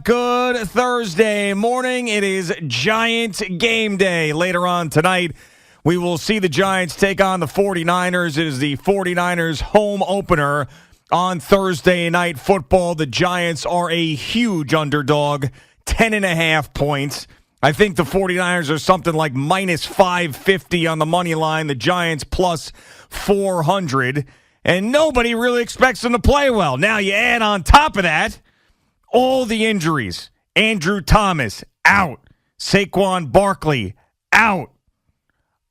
Good Thursday morning. It is Giants game day. Later on tonight, we will see the Giants take on the 49ers. It is the 49ers home opener on Thursday Night Football. The Giants are a huge underdog, 10.5 points. I think the 49ers are something like minus 550 on the money line. The Giants plus 400. And nobody really expects them to play well. Now you add on top of that all the injuries. Andrew Thomas, out. Saquon Barkley, out.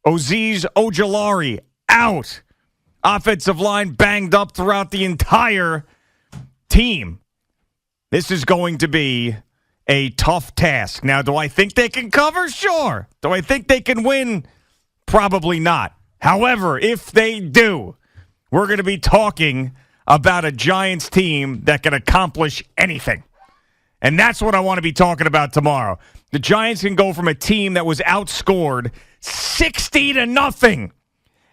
Azeez Ojulari, out. Offensive line banged up throughout the entire team. This is going to be a tough task. Now, do I think they can cover? Sure. Do I think they can win? Probably not. However, if they do, we're going to be talking about a Giants team that can accomplish anything. And that's what I want to be talking about tomorrow. The Giants can go from a team that was outscored 60-0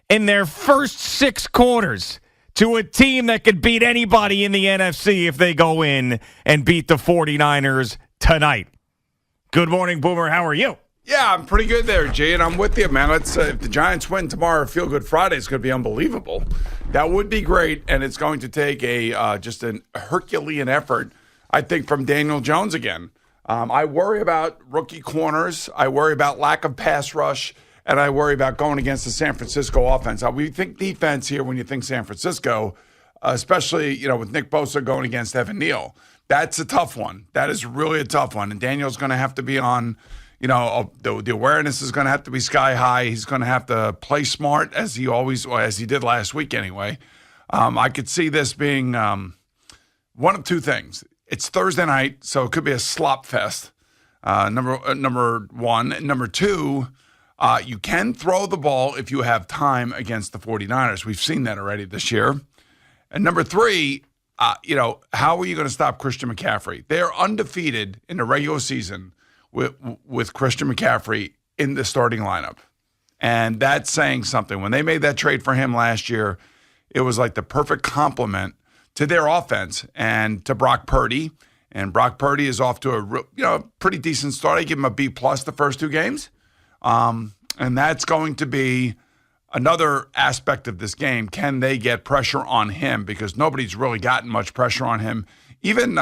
in their first 6 quarters to a team that could beat anybody in the NFC if they go in and beat the 49ers tonight. Good morning, Boomer. How are you? Yeah, I'm pretty good there, Jay, and I'm with you, man. If the Giants win tomorrow, Feel Good Friday is going to be unbelievable. That would be great, and it's going to take just a Herculean effort, I think, from Daniel Jones again. I worry about rookie corners. I worry about lack of pass rush, and I worry about going against the San Francisco offense. We think defense here when you think San Francisco, especially with Nick Bosa going against Evan Neal. That's a tough one. That is really a tough one, and Daniel's going to have to be on. The awareness is going to have to be sky high. He's going to have to play smart as he did last week anyway. I could see this being one of two things. It's Thursday night, so it could be a slop fest, number one. Number two, you can throw the ball if you have time against the 49ers. We've seen that already this year. And number three, how are you going to stop Christian McCaffrey? They are undefeated in the regular season with Christian McCaffrey in the starting lineup. And that's saying something. When they made that trade for him last year, it was like the perfect complement to their offense and to Brock Purdy. And Brock Purdy is off to a pretty decent start. I give him a B+ the first 2 games. And that's going to be another aspect of this game. Can they get pressure on him? Because nobody's really gotten much pressure on him. Even,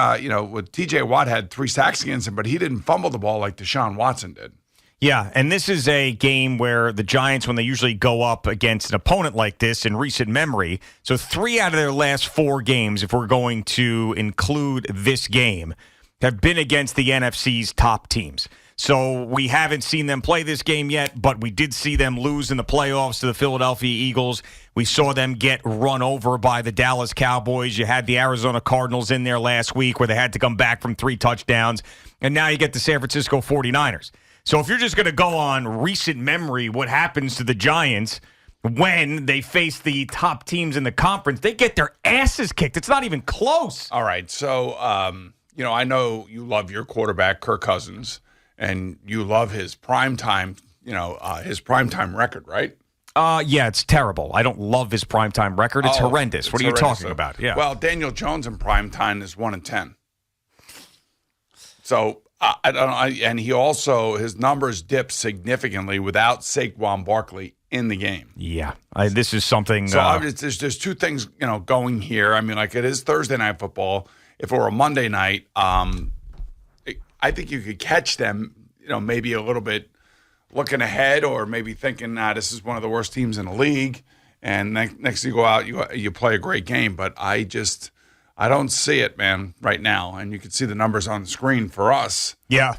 with T.J. Watt had 3 sacks against him, but he didn't fumble the ball like Deshaun Watson did. Yeah, and this is a game where the Giants, when they usually go up against an opponent like this in recent memory, so 3 out of their last 4 games, if we're going to include this game, have been against the NFC's top teams. So we haven't seen them play this game yet, but we did see them lose in the playoffs to the Philadelphia Eagles. We saw them get run over by the Dallas Cowboys. You had the Arizona Cardinals in there last week where they had to come back from 3 touchdowns. And now you get the San Francisco 49ers. So if you're just going to go on recent memory, what happens to the Giants when they face the top teams in the conference, they get their asses kicked. It's not even close. All right. So, I know you love your quarterback, Kirk Cousins. And you love his primetime, record, right? Yeah, it's terrible. I don't love his primetime record. It's horrendous. What are you talking about? Yeah. Well, Daniel Jones in primetime is 1-10. So I don't know. And he also his numbers dip significantly without Saquon Barkley in the game. Yeah, this is something. So there's 2 things going here. I mean, like it is Thursday night football. If it were a Monday night, I think you could catch them, maybe a little bit looking ahead or maybe thinking, this is one of the worst teams in the league. And next you go out, you play a great game. But I don't see it, man, right now. And you can see the numbers on the screen for us. Yeah.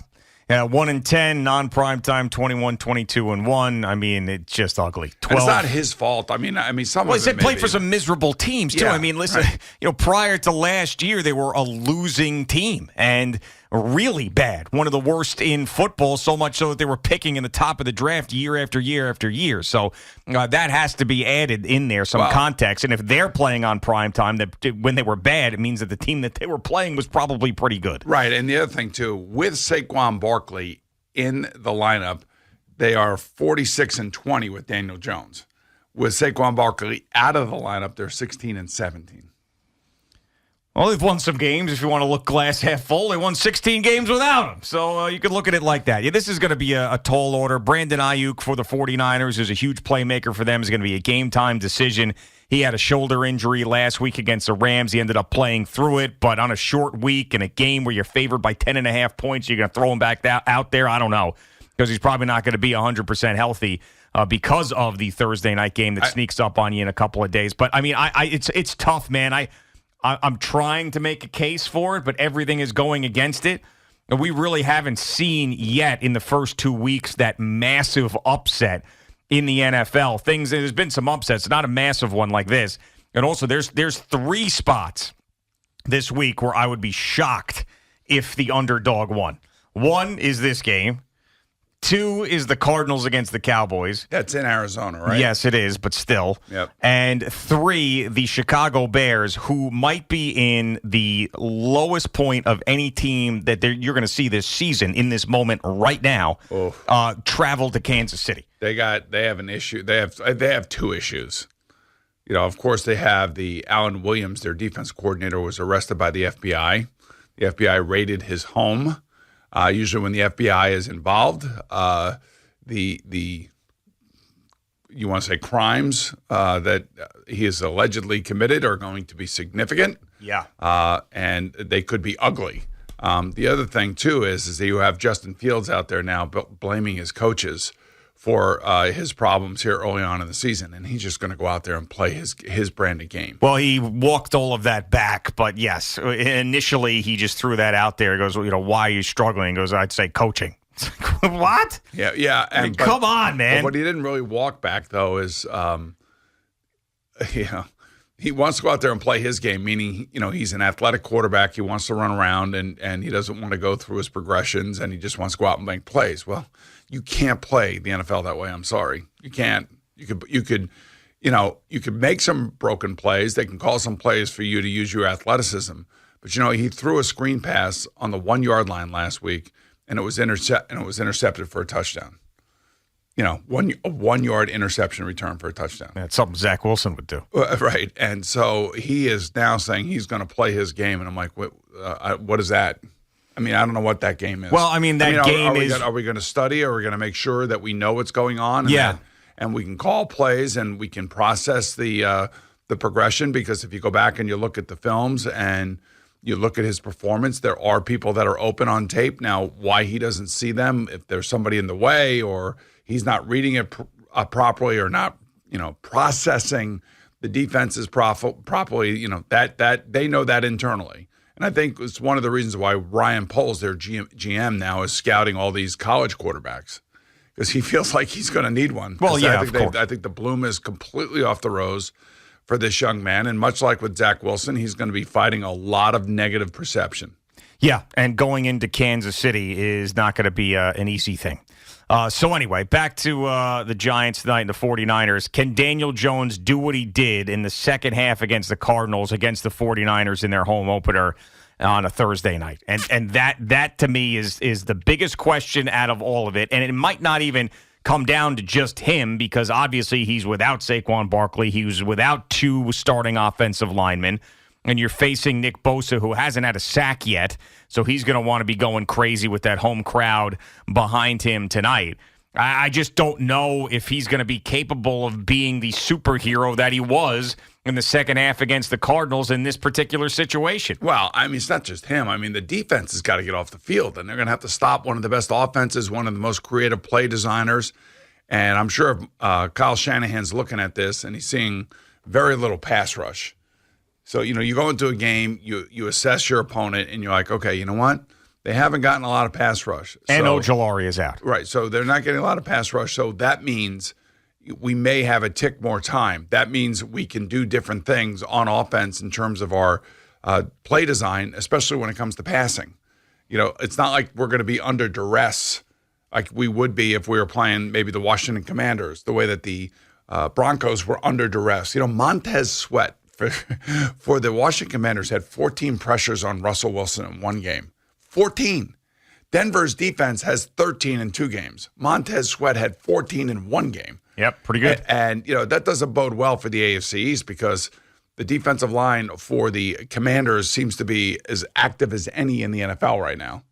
Yeah, 1-10, non-primetime, 21-22-1. I mean, it's just ugly. 12. And it's not his fault. I mean, some of it. They played for some miserable teams too. Yeah, I mean, listen, right. Prior to last year, they were a losing team and really bad. One of the worst in football. So much so that they were picking in the top of the draft year after year after year. So that has to be added in there, some context. And if they're playing on primetime, that when they were bad, it means that the team that they were playing was probably pretty good. Right. And the other thing too, with Saquon Barkley in the lineup, they are 46-20 with Daniel Jones. With Saquon Barkley out of the lineup, they're 16-17. Well, they've won some games. If you want to look glass half full, they won 16 games without him. So you could look at it like that. Yeah, this is going to be a tall order. Brandon Ayuk for the 49ers is a huge playmaker for them. Is going to be a game-time decision. He had a shoulder injury last week against the Rams. He ended up playing through it, but on a short week in a game where you're favored by 10.5 points, you're going to throw him back out there? I don't know, because he's probably not going to be 100% healthy because of the Thursday night game that sneaks up on you in a couple of days. But, I mean, it's tough, man. I'm trying to make a case for it, but everything is going against it. And we really haven't seen yet in the first 2 weeks that massive upset in the NFL. There's been some upsets, not a massive one like this. And also, there's 3 spots this week where I would be shocked if the underdog won. 1 is this game. 2 is the Cardinals against the Cowboys. That's in Arizona, right? Yes, it is, but still. Yep. And 3, the Chicago Bears, who might be in the lowest point of any team that you're going to see this season in this moment right now, travel to Kansas City. They have an issue. They have 2 issues. You know, of course, they have the Alan Williams, their defense coordinator, was arrested by the FBI. The FBI raided his home. Usually when the FBI is involved, the you want to say crimes that he has allegedly committed are going to be significant. Yeah. And they could be ugly. The other thing, too, is that you have Justin Fields out there now blaming his coaches for his problems here early on in the season, and he's just going to go out there and play his brand of game. Well, he walked all of that back, but yes, initially he just threw that out there. He goes, why are you struggling? He goes, I'd say coaching. What? Yeah. Come on, man. But what he didn't really walk back, though, is he wants to go out there and play his game, meaning, he's an athletic quarterback. He wants to run around, and he doesn't want to go through his progressions, and he just wants to go out and make plays. Well, you can't play the NFL that way. I'm sorry. You can't. You could make some broken plays. They can call some plays for you to use your athleticism. But, he threw a screen pass on the 1-yard line last week, and it was intercepted for a touchdown. A 1-yard interception return for a touchdown. That's something Zach Wilson would do. Right. And so he is now saying he's going to play his game. And I'm like, what is that? I mean, I don't know what that game is. Well, game is... Are we going to study? Or are we going to make sure that we know what's going on? And we can call plays and we can process the progression? Because if you go back and you look at the films and you look at his performance, there are people that are open on tape. Now, why he doesn't see them, if there's somebody in the way or he's not reading it properly or not, processing the defenses properly, that they know that internally. And I think it's one of the reasons why Ryan Poles, their GM now, is scouting all these college quarterbacks because he feels like he's going to need one. Well, yeah, I think the bloom is completely off the rose for this young man. And much like with Zach Wilson, he's going to be fighting a lot of negative perception. Yeah, and going into Kansas City is not going to be an easy thing. So anyway, back to the Giants tonight and the 49ers. Can Daniel Jones do what he did in the second half against the Cardinals, against the 49ers in their home opener on a Thursday night? And that to me is the biggest question out of all of it. And it might not even come down to just him because obviously he's without Saquon Barkley. He was without 2 starting offensive linemen. And you're facing Nick Bosa, who hasn't had a sack yet, so he's going to want to be going crazy with that home crowd behind him tonight. I just don't know if he's going to be capable of being the superhero that he was in the second half against the Cardinals in this particular situation. Well, I mean, it's not just him. I mean, the defense has got to get off the field, and they're going to have to stop one of the best offenses, one of the most creative play designers. And I'm sure Kyle Shanahan's looking at this, and he's seeing very little pass rush. So, you go into a game, you assess your opponent, and you're like, okay, you know what? They haven't gotten a lot of pass rush. And Ojulari is out. Right, so they're not getting a lot of pass rush. So that means we may have a tick more time. That means we can do different things on offense in terms of our play design, especially when it comes to passing. It's not like we're going to be under duress like we would be if we were playing maybe the Washington Commanders, the way that the Broncos were under duress. Montez Sweat for the Washington Commanders had 14 pressures on Russell Wilson in one game. 14. Denver's defense has 13 in 2 games. Montez Sweat had 14 in 1 game. Yep, pretty good. And that doesn't bode well for the AFC East because the defensive line for the Commanders seems to be as active as any in the NFL right now.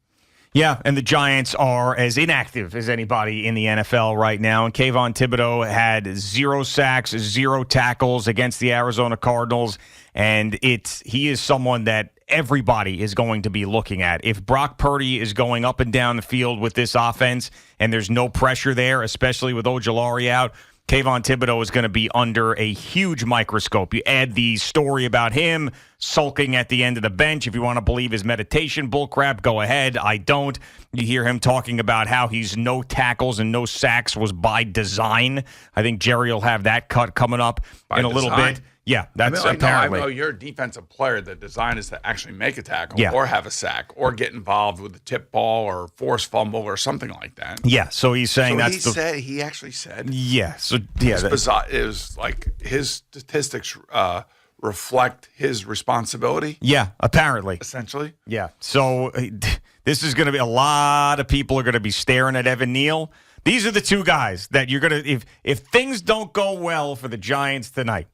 Yeah, and the Giants are as inactive as anybody in the NFL right now. And Kayvon Thibodeau had 0 sacks, 0 tackles against the Arizona Cardinals. And he is someone that everybody is going to be looking at. If Brock Purdy is going up and down the field with this offense and there's no pressure there, especially with Ojulari out, Kayvon Thibodeau is going to be under a huge microscope. You add the story about him sulking at the end of the bench. If you want to believe his meditation bullcrap, go ahead. I don't. You hear him talking about how he's no tackles and no sacks was by design. I think Jerry will have that cut coming up in a little bit. Yeah, that's apparently. I know you're a defensive player. The design is to actually make a tackle Yeah. or have a sack or get involved with a tip ball or force fumble or something like that. Yeah, so he's saying He actually said. Yeah, so yeah. It's bizarre. It was like his statistics reflect his responsibility. Yeah, apparently. Essentially. Yeah. So this is going to be a lot of people are going to be staring at Evan Neal. These are the two guys that you're going to if things don't go well for the Giants tonight,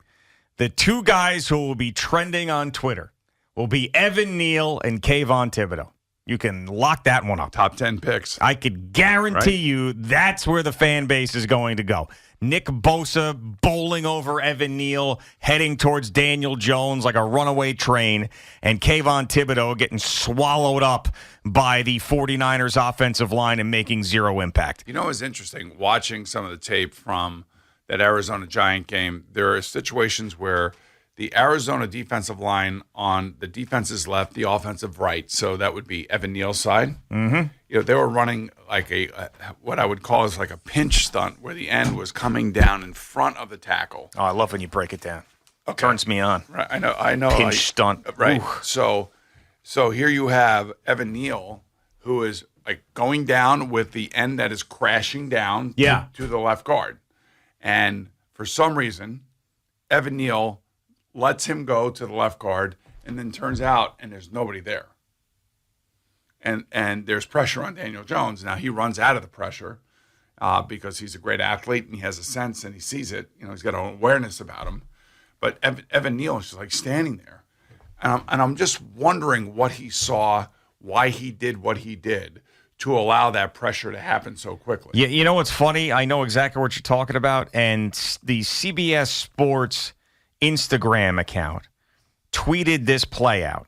the two guys who will be trending on Twitter will be Evan Neal and Kayvon Thibodeau. You can lock that one up. Top 10 picks. I could guarantee you that's where the fan base is going to go. Nick Bosa bowling over Evan Neal, heading towards Daniel Jones like a runaway train, and Kayvon Thibodeau getting swallowed up by the 49ers offensive line and making 0 impact. You know, it's interesting watching some of the tape from that Arizona Giant game. There are situations where the Arizona defensive line on the defense's left, the offensive right, so that would be Evan Neal's side. Mm-hmm. You know, they were running like a what I would call is like a pinch stunt where the end was coming down in front of the tackle. Oh, I love when you break it down. Okay. Turns me on. Right, I know. Pinch stunt. Right. Ooh. So here you have Evan Neal, who is like going down with the end that is crashing down to the left guard. And for some reason, Evan Neal lets him go to the left guard and then turns out and there's nobody there. And there's pressure on Daniel Jones. Now he runs out of the pressure because he's a great athlete and he has a sense and he sees it. You know, he's got an awareness about him. But Evan Neal is just like standing there. And I'm just wondering what he saw, why he did what he did to allow that pressure to happen so quickly. Yeah, you know what's funny? I know exactly what you're talking about. And the CBS Sports Instagram account tweeted this play out.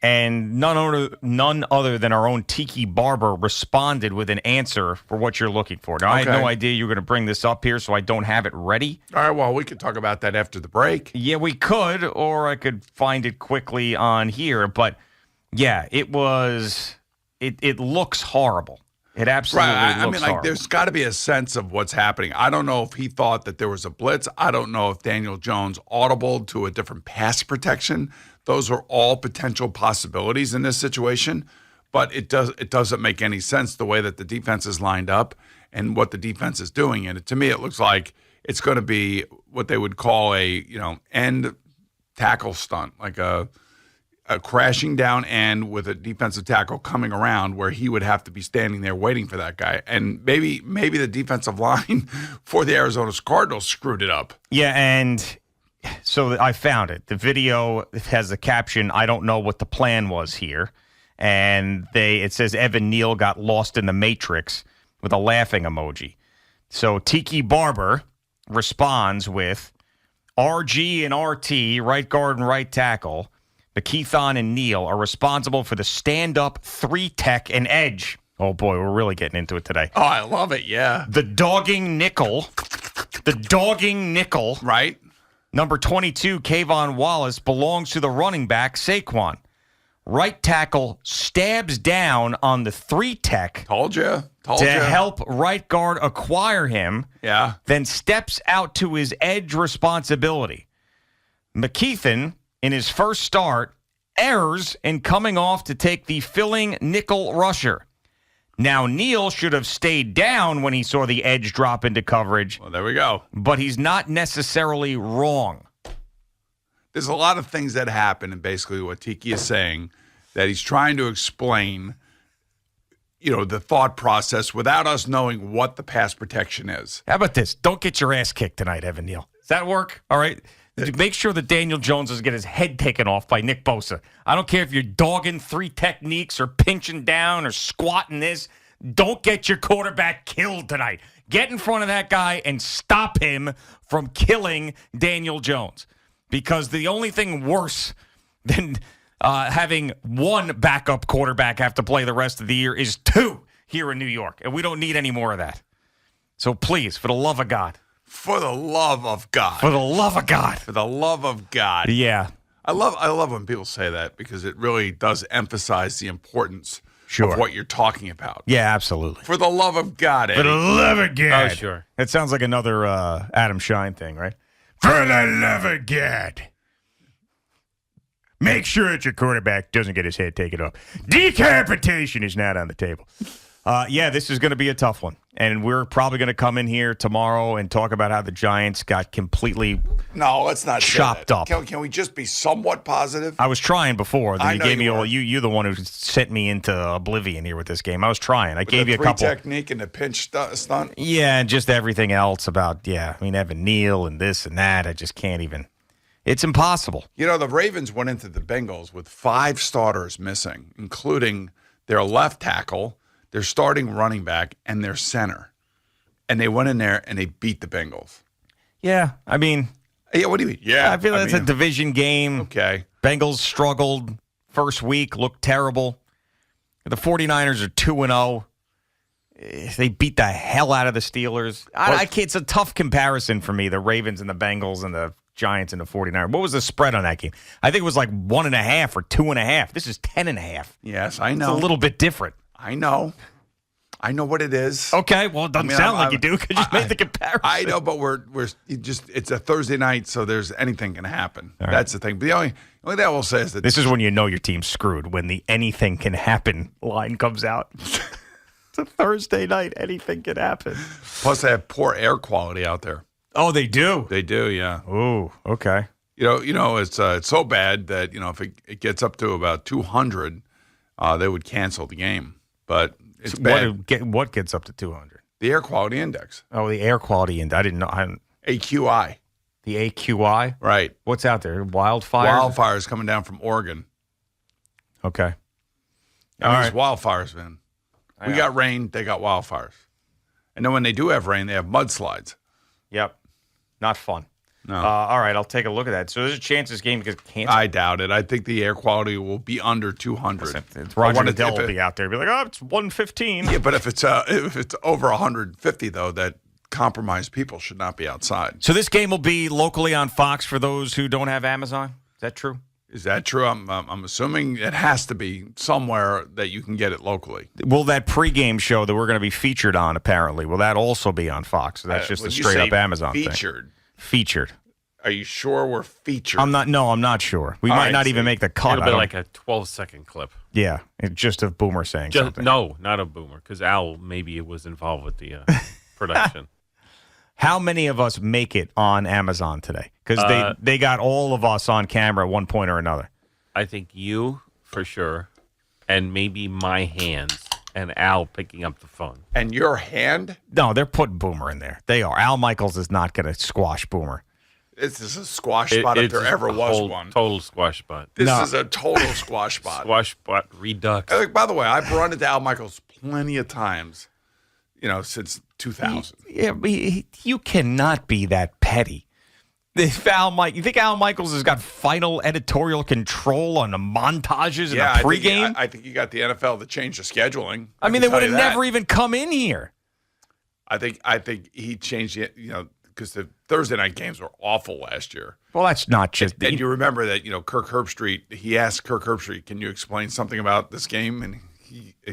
And none other than our own Tiki Barber responded with an answer for what you're looking for. Now, I had no idea you were going to bring this up here, so I don't have it ready. All right, well, we could talk about that after the break. Yeah, we could, or I could find it quickly on here. But, yeah, it looks horrible. It absolutely looks horrible. Like, there's got to be a sense of what's happening. I don't know if he thought that there was a blitz. I don't know if Daniel Jones audibled to a different pass protection. Those are all potential possibilities in this situation, but it doesn't make any sense the way that the defense is lined up and what the defense is doing. And to me, it looks like it's going to be what they would call a end tackle stunt, like a crashing down end with a defensive tackle coming around where he would have to be standing there waiting for that guy. And maybe the defensive line for the Arizona Cardinals screwed it up. Yeah, and so I found it. The video has the caption, "I don't know what the plan was here." And it says Evan Neal got lost in the Matrix with a laughing emoji. So Tiki Barber responds with, RG and RT, right guard and right tackle, McKeithon and Neal are responsible for the stand-up 3-tech and edge. Oh, boy, we're really getting into it today. Oh, I love it, yeah. The dogging nickel. Right. Number 22, Kayvon Wallace, belongs to the running back, Saquon. Right tackle stabs down on the 3-tech. Told you. To help right guard acquire him. Yeah. Then steps out to his edge responsibility. McKeithen, in his first start, errors in coming off to take the filling nickel rusher. Now, Neal should have stayed down when he saw the edge drop into coverage. Well, there we go. But he's not necessarily wrong. There's a lot of things that happen, and basically what Tiki is saying, that he's trying to explain, the thought process without us knowing what the pass protection is. How about this? Don't get your ass kicked tonight, Evan Neal. Does that work? All right. Make sure that Daniel Jones doesn't get his head taken off by Nick Bosa. I don't care if you're dogging 3 techniques or pinching down or squatting this. Don't get your quarterback killed tonight. Get in front of that guy and stop him from killing Daniel Jones. Because the only thing worse than having one backup quarterback have to play the rest of the year is 2 here in New York. And we don't need any more of that. So please, for the love of God. For the love of God. For the love of God. For the love of God. Yeah. I love when people say that because it really does emphasize the importance of what you're talking about. Yeah, absolutely. For the love of God, Eddie. For the love of God. Oh, sure. That sounds like another Adam Shine thing, right? For the love of God. Make sure that your quarterback doesn't get his head taken off. Decapitation is not on the table. Yeah, this is going to be a tough one. And we're probably going to come in here tomorrow and talk about how the Giants got completely let's not chopped up. Can we just be somewhat positive? I was trying before. Then I you know gave me you all were. you're the one who sent me into oblivion here with this game. I was trying. I gave you a the couple technique and the pinch stunt. Yeah, and just everything else about Evan Neal and this and that. I just can't even. It's impossible. You know, the Ravens went into the Bengals with 5 starters missing, including their left tackle, their starting running back, and their center. And they went in there and they beat the Bengals. Yeah, I mean. Yeah, what do you mean? Yeah. I feel that's a division game. Okay. Bengals struggled first week, looked terrible. The 49ers are 2-0. They beat the hell out of the Steelers. It's a tough comparison for me, the Ravens and the Bengals and the Giants and the 49ers. What was the spread on that game? I think it was like 1.5 or 2.5. This is 10.5. Yes, I know. It's a little bit different. I know what it is. Okay, well, it doesn't sound like you do because you made the comparison. I know, but it's a Thursday night, so there's anything can happen. Right. That's the thing. But the only thing I will say is that this is when you know your team's screwed, when the anything can happen line comes out. It's a Thursday night. Anything can happen. Plus, they have poor air quality out there. Oh, they do? They do, yeah. Ooh, okay. You know, it's so bad that, if it gets up to about 200, they would cancel the game. But it's bad. What gets up to 200? The air quality index. Oh, the air quality index. I didn't know. AQI. The AQI? Right. What's out there? Wildfires? Wildfires coming down from Oregon. Okay. All right. Wildfires, man. We got rain. They got wildfires. And then when they do have rain, they have mudslides. Yep. Not fun. No. All right, I'll take a look at that. So there's a chance this game gets canceled. I doubt it. I think the air quality will be under 200. It's Roger Goodell will be out there. Be like, it's 115. Yeah, but if it's over 150, though, that compromised people should not be outside. So this game will be locally on Fox for those who don't have Amazon? Is that true? Is that true? I'm assuming it has to be somewhere that you can get it locally. Will that pregame show that we're going to be featured on, apparently, will that also be on Fox? So that's just a straight-up Amazon featured. thing. Featured. Are you sure we're featured? I'm not sure. We might not even make the cut. It'll be like a 12-second clip. Yeah, just of Boomer saying something. No, not a Boomer, because Al maybe was involved with the production. How many of us make it on Amazon today? Because they got all of us on camera at one point or another. I think you, for sure, and maybe my hands, and Al picking up the phone. And your hand? No, they're putting Boomer in there. They are. Al Michaels is not going to squash Boomer. This is a squash spot if there ever was one. Total squash spot. This is a total squash spot. Squash spot redux. By the way, I've run into Al Michaels plenty of times, since 2000. Yeah, you cannot be that petty. You think Al Michaels has got final editorial control on the montages in the pregame? I think you got the NFL to change the scheduling. I mean, they would have never even come in here. I think he changed it, because the Thursday night games were awful last year. Well, that's not just... And you remember that, Kirk Herbstreit, he asked Kirk Herbstreit, can you explain something about this game? And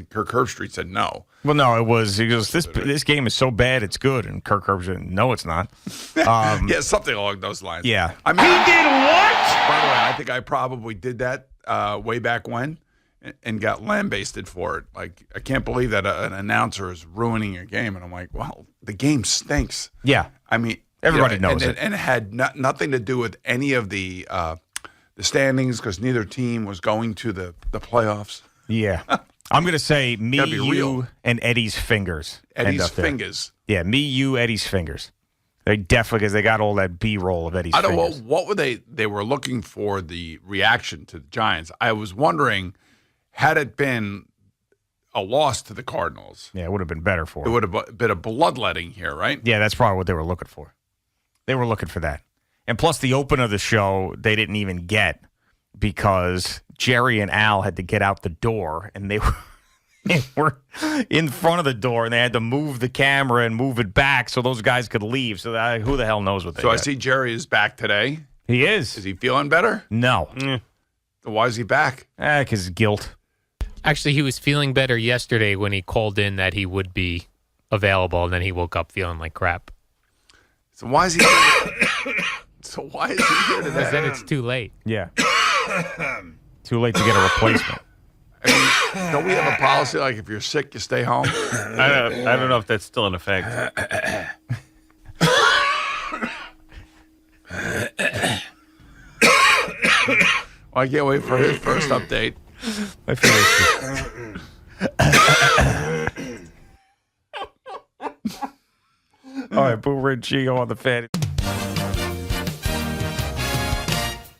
Kirk Herbstreit said no. Well, no, he goes, this game is so bad, it's good. And Kirk Herbstreit, no, it's not. Yeah, something along those lines. Yeah. I mean, he did what? By the way, I think I probably did that way back when and got lambasted for it. Like, I can't believe that an announcer is ruining a game. And I'm like, well, the game stinks. Yeah. I mean, everybody knows it. And it had nothing to do with any of the standings because neither team was going to the playoffs. Yeah. I'm going to say me, you, real. and Eddie's fingers. Eddie's fingers. Yeah, me, you, Eddie's fingers. They definitely, because they got all that B-roll of Eddie's I don't know fingers. what were they were looking for the reaction to the Giants. I was wondering, had it been a loss to the Cardinals, Yeah, it would have been better for it them. would have been a bloodletting here, right? Yeah, that's probably what they were looking for. They were looking for that. And plus, the open of the show, they didn't even get because Jerry and Al had to get out the door, and they were in front of the door, and they had to move the camera and move it back so those guys could leave. So who the hell knows what they So I got. see Jerry is back today. He is. Is he feeling better? No. Why is he back? Because guilt. Actually, he was feeling better yesterday when he called in that he would be available, and then he woke up feeling like crap. So why is he? So why is he here Because today? then it's too late. Yeah. Too late to get a replacement. I mean, don't we have a policy like if you're sick, you stay home? I don't know if that's still in effect. Well, I can't wait for his first update. My favorite. All right, Boomer and Chico on the fan.